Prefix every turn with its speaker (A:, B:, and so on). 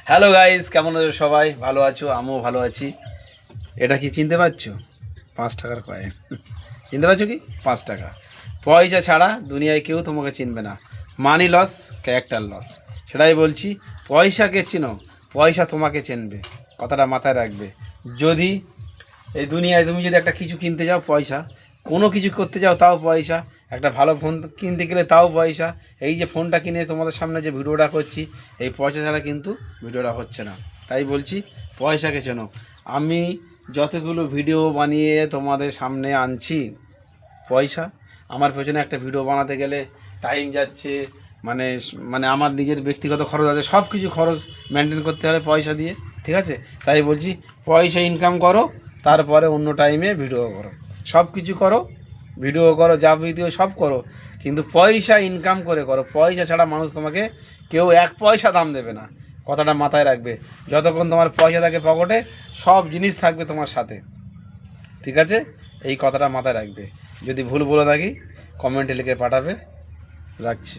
A: Hello guys, কেমন আছো সবাই? ভালো আছো? আমিও ভালো আছি। এটা কি চিনতে পারছো? 5 টাকার কয়েন। চিনতে পারছো কি? 5 টাকা। পয়সা ছাড়া দুনিয়ায় কেউ তোমাকে চিনবে না। Money loss, character loss. সেটাই বলছি, পয়সাকে চিনো, পয়সা তোমাকে চিনবে। কথাটা মাথায় রাখবে। যদি এই দুনিয়ায় তুমি যদি একটা কিছু কিনতে যাও পয়সা, কোনো কিছু করতে যাও তাও পয়সা, একটা ভালো ফোন কিনতে গেলে তাও পয়সা। এই যে ফোনটা কিনে তোমাদের সামনে যে ভিডিওটা করছি, এই পয়সা ছাড়া কিন্তু ভিডিওটা হচ্ছে না। তাই বলছি, পয়সাকে চেনো। আমি যতগুলো ভিডিও বানিয়ে তোমাদের সামনে আনছি, পয়সা। আমার পেছনে একটা ভিডিও বানাতে গেলে টাইম যাচ্ছে, মানে মানে আমার নিজের ব্যক্তিগত খরচ আছে, সব কিছু খরচ মেনটেন করতে হবে পয়সা দিয়ে। ঠিক আছে? তাই বলছি, পয়সা ইনকাম করো, তারপরে অন্য টাইমে ভিডিও করো, সব কিছু করো, ভিডিও করো, যা ভিডিও সব করো, কিন্তু পয়সা ইনকাম করে করো। পয়সা ছাড়া মানুষ তোমাকে কেউ 1 পয়সা দাম দেবে না। কথাটা মাথায় রাখবে। যতক্ষণ তোমার পয়সা থাকে পকেটে, সব জিনিস থাকবে তোমার সাথে। ঠিক আছে? এই কথাটা মাথায় রাখবে। যদি ভুল বলে থাকি কমেন্টে লিখে পাঠাবে। রাখছি।